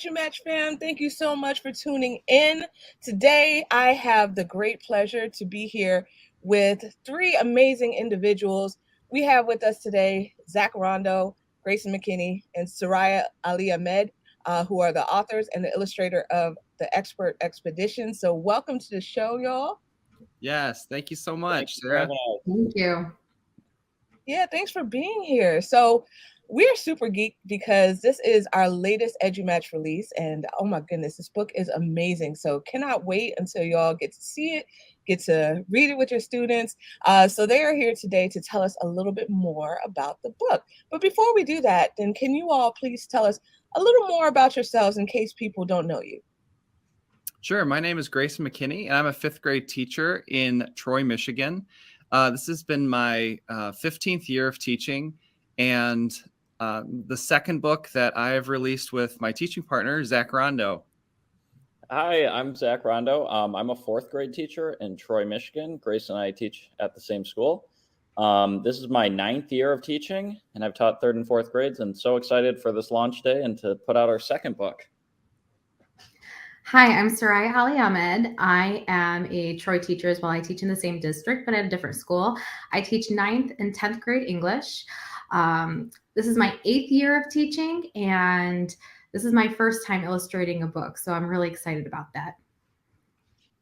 EduMatch fam, thank you so much for tuning in. Today, I have the great pleasure to be here with three amazing individuals. We have with us today Zach Rondot, Grayson McKinney, and Suria Ali-Ahmed, who are the authors and the illustrator of the Expert Expedition. So welcome to the show, y'all. Yes, thank you so much, Sarah. Thank you. Yeah, thanks for being here. So we're super geeked because this is our latest EduMatch release, and oh my goodness, this book is amazing. So cannot wait until y'all get to see it, get to read it with your students. So they are here today to tell us a little bit more about the book. But before we do that, then can you all please tell us a little more about yourselves in case people don't know you? Sure. My name is Grayson McKinney, and I'm a fifth grade teacher in Troy, Michigan. This has been my 15th year of teaching, and the second book that I have released with my teaching partner, Zach Rondot. Hi, I'm Zach Rondot. I'm a fourth grade teacher in Troy, Michigan. Grace and I teach at the same school. This is my 9th year of teaching, and I've taught 3rd and 4th grades, and so excited for this launch day and to put out our second book. Hi, I'm Suria Ali-Ahmed. I am a Troy teacher as well. I teach in the same district, but at a different school. I teach 9th and 10th grade English. This is my 8th year of teaching, and this is my first time illustrating a book. So I'm really excited about that.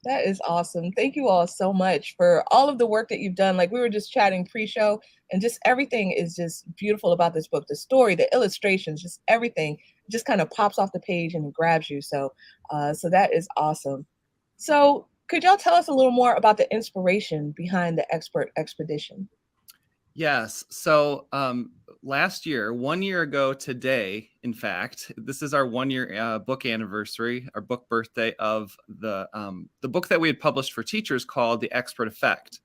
That is awesome. Thank you all so much for all of the work that you've done. Like we were just chatting pre-show, and just everything is just beautiful about this book. The story, the illustrations, just everything just kind of pops off the page and grabs you. So that is awesome. So could y'all tell us a little more about the inspiration behind the Expert Expedition? Yes. So last year, 1 year ago today, in fact, this is our 1 year book anniversary, our book birthday of the book that we had published for teachers called The Expert Effect.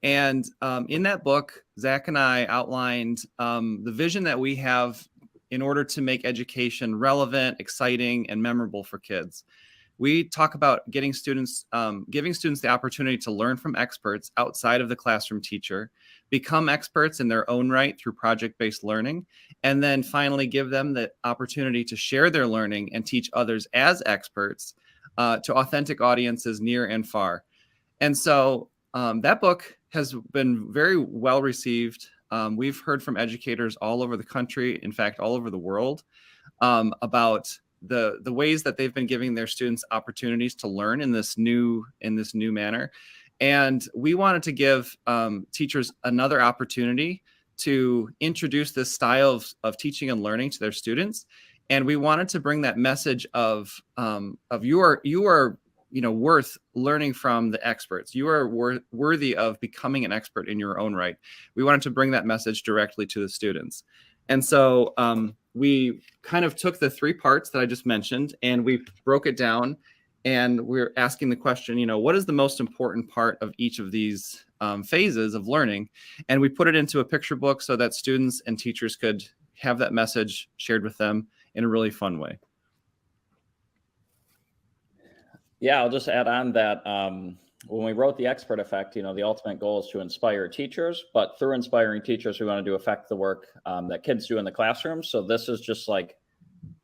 And in that book, Zach and I outlined the vision that we have in order to make education relevant, exciting, and memorable for kids. We talk about giving students the opportunity to learn from experts outside of the classroom teacher, become experts in their own right through project-based learning, and then finally give them the opportunity to share their learning and teach others as experts to authentic audiences near and far. And so that book has been very well received. We've heard from educators all over the country, in fact, all over the world, about the ways that they've been giving their students opportunities to learn in this new manner. And we wanted to give teachers another opportunity to introduce this style of teaching and learning to their students. And we wanted to bring that message of you are worth learning from the experts. You are worthy of becoming an expert in your own right. We wanted to bring that message directly to the students. And so we kind of took the 3 parts that I just mentioned and we broke it down, and we're asking the question, what is the most important part of each of these phases of learning? And we put it into a picture book so that students and teachers could have that message shared with them in a really fun way. Yeah, I'll just add on that when we wrote The Expert Effect, the ultimate goal is to inspire teachers, but through inspiring teachers, we want to affect the work that kids do in the classroom. So this is just like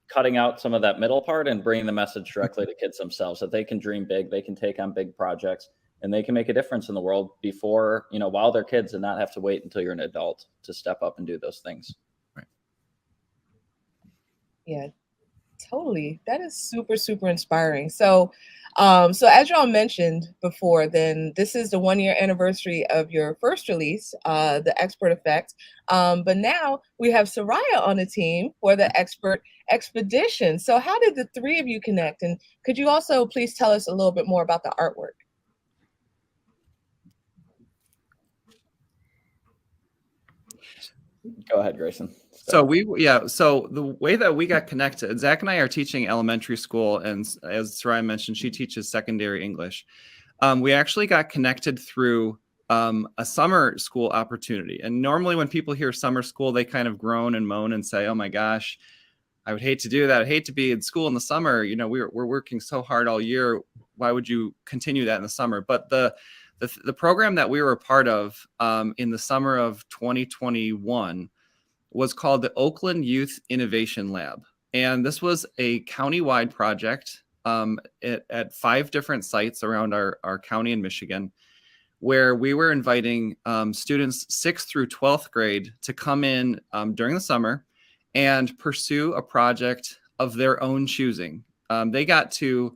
cutting out some of that middle part and bringing the message directly to kids themselves, that they can dream big, they can take on big projects, and they can make a difference in the world before, while they're kids, and not have to wait until you're an adult to step up and do those things. Right. Yeah, totally. That is super, super inspiring. So as y'all mentioned before, then this is the 1 year anniversary of your first release, The Expert Effect. But now we have Suria on the team for the Expert Expedition. So how did the 3 of you connect? And could you also please tell us a little bit more about the artwork? Go ahead, Grayson. So the way that we got connected, Zach and I are teaching elementary school, and as Suria mentioned, she teaches secondary English. We actually got connected through a summer school opportunity. And normally when people hear summer school, they kind of groan and moan and say, oh my gosh, I would hate to do that. I'd hate to be in school in the summer. We're working so hard all year. Why would you continue that in the summer? But the program that we were a part of in the summer of 2021 was called the Oakland Youth Innovation Lab. And this was a county-wide project at 5 different sites around our county in Michigan, where we were inviting students 6th through 12th grade to come in during the summer and pursue a project of their own choosing. They got to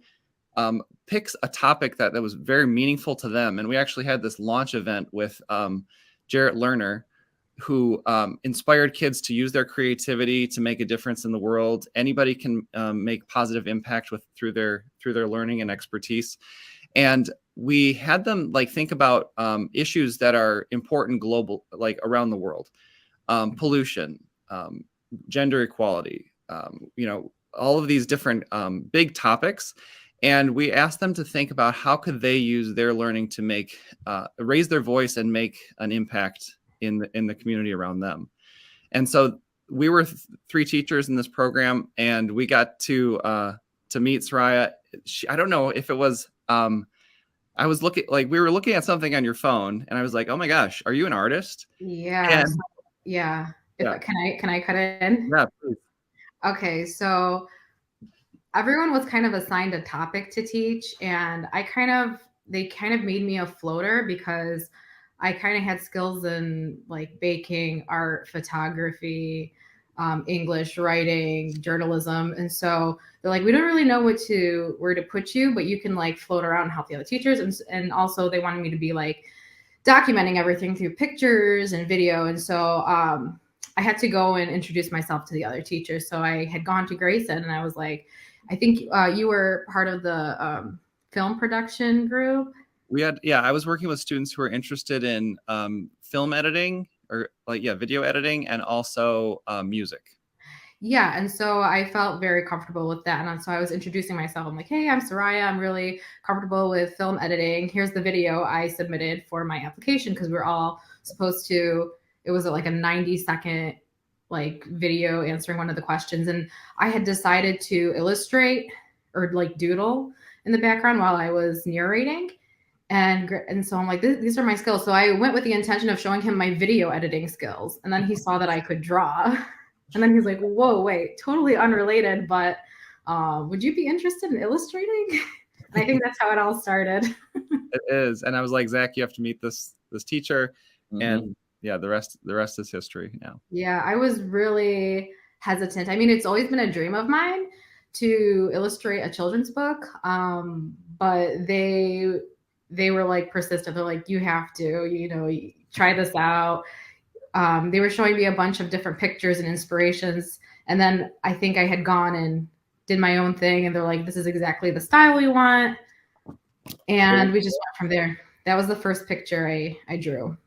pick a topic that was very meaningful to them. And we actually had this launch event with Jarrett Lerner, who inspired kids to use their creativity to make a difference in the world. Anybody can make positive impact through their learning and expertise. And we had them think about issues that are important global, like around the world, pollution, gender equality, all of these different big topics. And we asked them to think about how could they use their learning to raise their voice and make an impact in the community around them. And so we were 3 teachers in this program, and we got to meet Suria. I don't know if it was, I was looking, we were looking at something on your phone, and I was like, oh my gosh, are you an artist? Yeah. And, yeah. Yeah. Can I cut it in? Yeah, please. Okay. So everyone was kind of assigned a topic to teach, and they kind of made me a floater because I kind of had skills in baking, art, photography, English, writing, journalism. And so they're like, we don't really know where to put you, but you can float around and help the other teachers. And also they wanted me to be documenting everything through pictures and video. And so I had to go and introduce myself to the other teachers. So I had gone to Grayson, and I was like, I think you were part of the film production group. I was working with students who were interested in film editing or video editing, and also music. Yeah. And so I felt very comfortable with that. And so I was introducing myself. I'm like, hey, I'm Suria. I'm really comfortable with film editing. Here's the video I submitted for my application, because we're all supposed to, it was a 90-second video answering one of the questions. And I had decided to illustrate or doodle in the background while I was narrating. And so I'm like, these are my skills. So I went with the intention of showing him my video editing skills. And then he saw that I could draw. And then he's like, whoa, wait, totally unrelated, but would you be interested in illustrating? And I think that's how it all started. It is. And I was like, Zach, you have to meet this teacher. Mm-hmm. And yeah, the rest is history now. Yeah, I was really hesitant. I mean, it's always been a dream of mine to illustrate a children's book. But they were persistent. They're like, you have to, try this out. They were showing me a bunch of different pictures and inspirations. And then I think I had gone and did my own thing. And they're like, this is exactly the style we want. And we just went from there. That was the first picture I drew.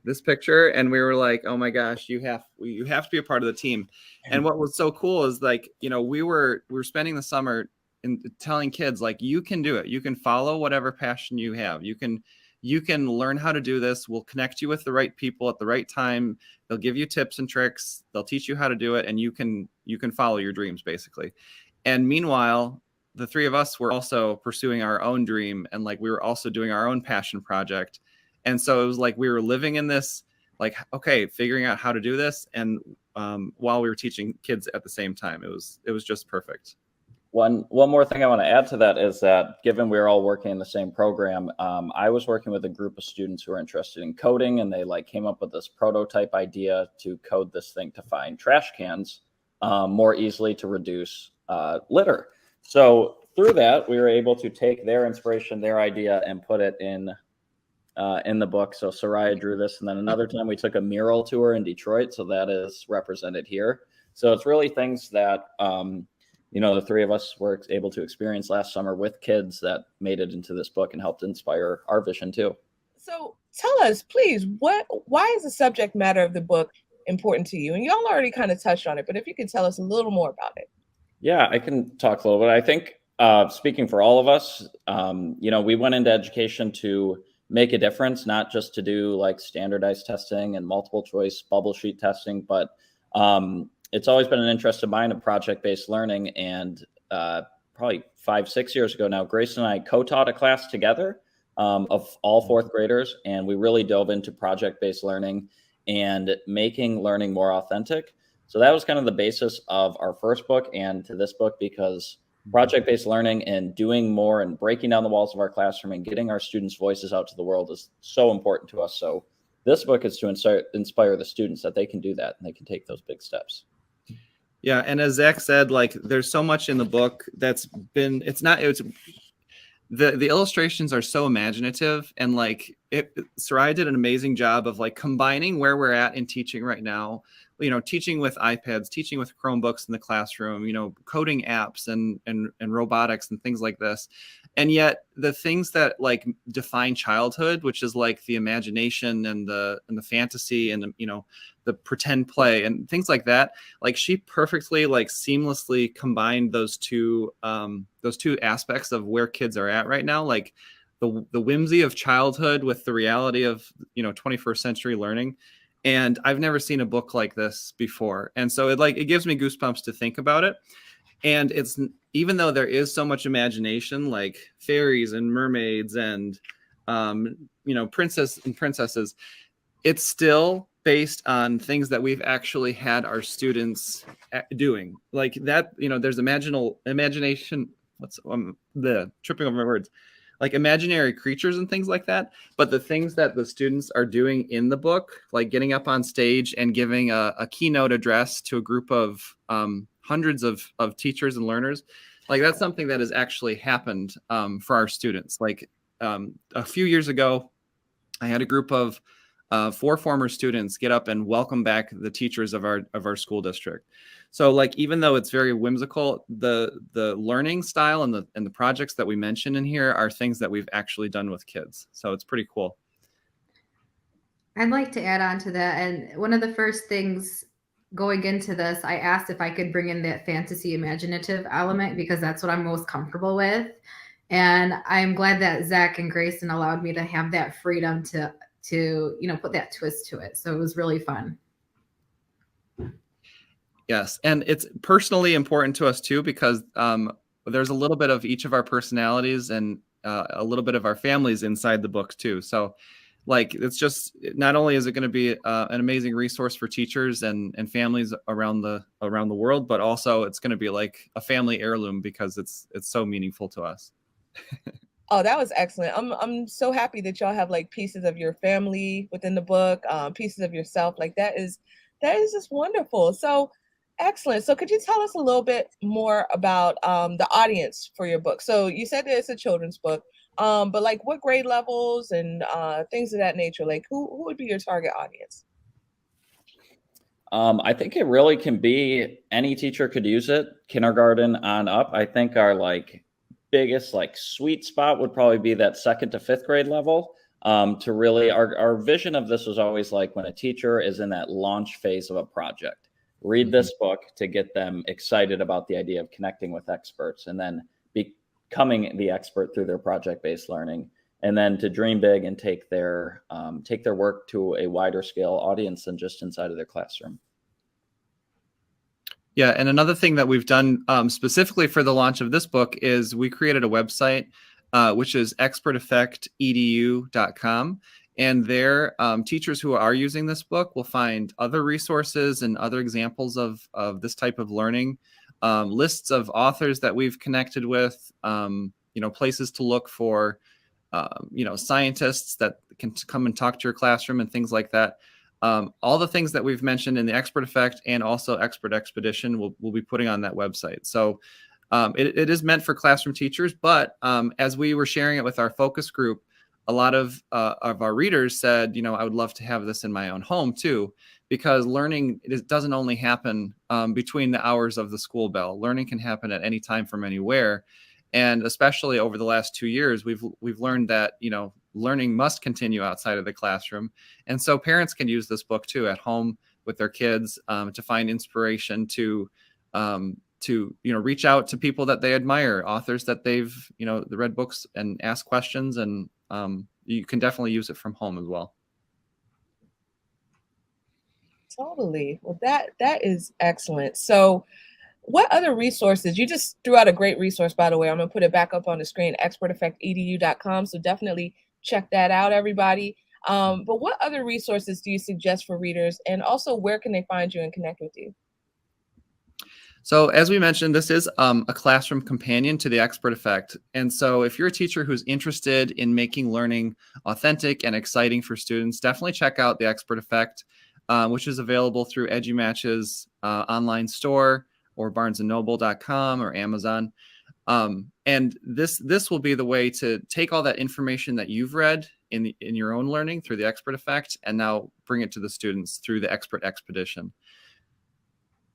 This picture, and we were like, oh my gosh, you have to be a part of the team. And what was so cool is we were spending the summer and telling kids you can do it. You can follow whatever passion you have. You can learn how to do this. We'll connect you with the right people at the right time. They'll give you tips and tricks. They'll teach you how to do it, and you can follow your dreams, basically. And meanwhile, the 3 of us were also pursuing our own dream, and we were also doing our own passion project. And so it was we were living in this, okay, figuring out how to do this, and while we were teaching kids at the same time, it was just perfect. One more thing I want to add to that is that given we were all working in the same program, I was working with a group of students who were interested in coding, and they came up with this prototype idea to code this thing to find trash cans more easily to reduce litter. So through that, we were able to take their inspiration, their idea, and put it in the book. So Suria drew this, and then another time we took a mural tour in Detroit, so that is represented here. So it's really things that the 3 of us were able to experience last summer with kids that made it into this book and helped inspire our vision too. So tell us, please, why is the subject matter of the book important to you? And y'all already kind of touched on it, but if you could tell us a little more about it. Yeah, I can talk a little bit. I think speaking for all of us, we went into education to make a difference, not just to do standardized testing and multiple choice bubble sheet testing, but it's always been an interest of mine of project-based learning. And probably 5-6 years ago now, Grayson and I co-taught a class together of all 4th graders. And we really dove into project-based learning and making learning more authentic. So that was kind of the basis of our first book and to this book, because project-based learning and doing more and breaking down the walls of our classroom and getting our students' voices out to the world is so important to us. So this book is to inspire the students that they can do that and they can take those big steps. Yeah, and as Zach said, like there's so much in the book that's been, the illustrations are so imaginative, and like Suria did an amazing job of like combining where we're at in teaching right now, you know, teaching with iPads, teaching with Chromebooks in the classroom, you know, coding apps and robotics and things like this. And yet the things that like define childhood, which is like the imagination and the fantasy and, you know, the pretend play and things like that, like she perfectly, like seamlessly combined those two aspects of where kids are at right now. Like the whimsy of childhood with the reality of, you know, 21st century learning. And I've never seen a book like this before. And so it gives me goosebumps to think about it. And it's, even though there is so much imagination, like fairies and mermaids and, you know, princesses, it's still based on things that we've actually had our students doing, like that, you know, there's imagination, what's the tripping over my words, like imaginary creatures and things like that. But the things that the students are doing in the book, like getting up on stage and giving a keynote address to a group of hundreds of teachers and learners, like that's something that has actually happened for our students. Like a few years ago, I had a group of 4 former students get up and welcome back the teachers of our school district. So like, even though it's very whimsical, the learning style and the projects that we mentioned in here are things that we've actually done with kids. So it's pretty cool. I'd like to add on to that. And one of the first things going into this, I asked if I could bring in that fantasy imaginative element, because that's what I'm most comfortable with. And I'm glad that Zach and Grayson allowed me to have that freedom to you know, put that twist to it. So it was really fun. Yes, and it's personally important to us too, because there's a little bit of each of our personalities and a little bit of our families inside the book too. So like, it's just, not only is it going to be an amazing resource for teachers and families around the world, but also it's going to be like a family heirloom, because it's so meaningful to us. Oh, that was excellent. I'm so happy that y'all have like pieces of your family within the book, pieces of yourself. Like that is just wonderful. So excellent. So could you tell us a little bit more about the audience for your book? So you said that it's a children's book, but like what grade levels and things of that nature? Like who would be your target audience? I think it really can be any teacher could use it, kindergarten on up. I think our like biggest like sweet spot would probably be that 2nd to 5th grade level. To really, our vision of this was always like when a teacher is in that launch phase of a project, read this book to get them excited about the idea of connecting with experts and then becoming the expert through their project-based learning, and then to dream big and take their work to a wider scale audience than just inside of their classroom. Yeah, and another thing that we've done specifically for the launch of this book is we created a website, which is experteffectedu.com. And there, teachers who are using this book will find other resources and other examples of this type of learning, lists of authors that we've connected with, you know, places to look for, you know, scientists that can come and talk to your classroom and things like that. All the things that we've mentioned in the Expert Effect and also Expert Expedition we'll be putting on that website. So it is meant for classroom teachers, but as we were sharing it with our focus group, a lot of our readers said, you know, I would love to have this in my own home too, because learning, it doesn't only happen between the hours of the school bell. Learning can happen at any time from anywhere. And especially over the last 2 years, we've learned that, you know, learning must continue outside of the classroom. And so parents can use this book too at home with their kids to find inspiration, to you know, reach out to people that they admire, authors that they've, you know, read books and ask questions, and you can definitely use it from home as well. Totally. Well, that is excellent. So what other resources? You just threw out a great resource, by the way. I'm going to put it back up on the screen, experteffectedu.com. So definitely check that out, everybody. But what other resources do you suggest for readers? And also, where can they find you and connect with you? So as we mentioned, this is a classroom companion to the Expert Effect. And so if you're a teacher who's interested in making learning authentic and exciting for students, definitely check out the Expert Effect, which is available through EduMatch's online store or barnesandnoble.com or Amazon. And this will be the way to take all that information that you've read in your own learning through the Expert Effect and now bring it to the students through the Expert Expedition.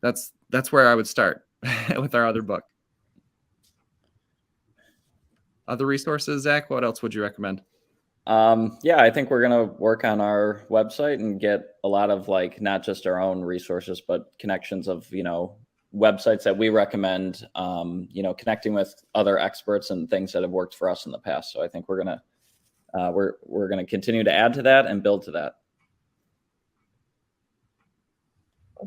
That's where I would start with our other book. Other resources, Zach, what else would you recommend? Yeah, I think we're going to work on our website and get a lot of like, not just our own resources, but connections of, websites that we recommend, connecting with other experts and things that have worked for us in the past. So I think we're going to continue to add to that and build to that.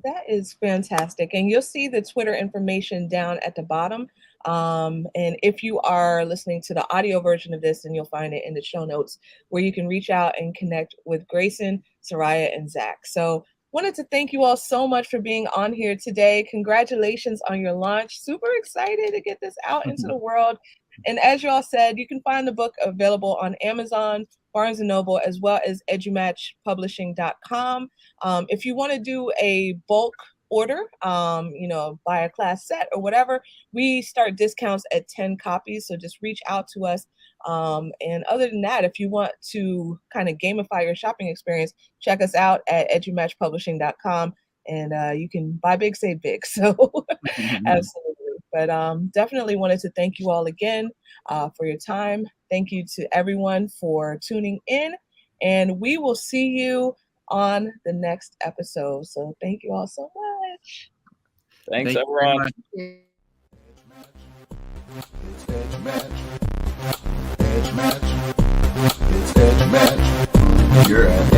That is fantastic. And you'll see the Twitter information down at the bottom. And if you are listening to the audio version of this, then you'll find it in the show notes where you can reach out and connect with Grayson, Suria, and Zach. So wanted to thank you all so much for being on here today. Congratulations on your launch. Super excited to get this out into the world. And as you all said, you can find the book available on Amazon, Barnes & Noble, as well as edumatchpublishing.com. If you want to do a bulk order, buy a class set or whatever, we start discounts at 10 copies. So just reach out to us. And other than that, if you want to kind of gamify your shopping experience, check us out at edumatchpublishing.com. And you can buy big, save big. So absolutely. But definitely wanted to thank you all again for your time. Thank you to everyone for tuning in. And we will see you on the next episode. So thank you all so much. Thanks, everyone. It's Edge Match. Edge Match. It's Edge Match. You're at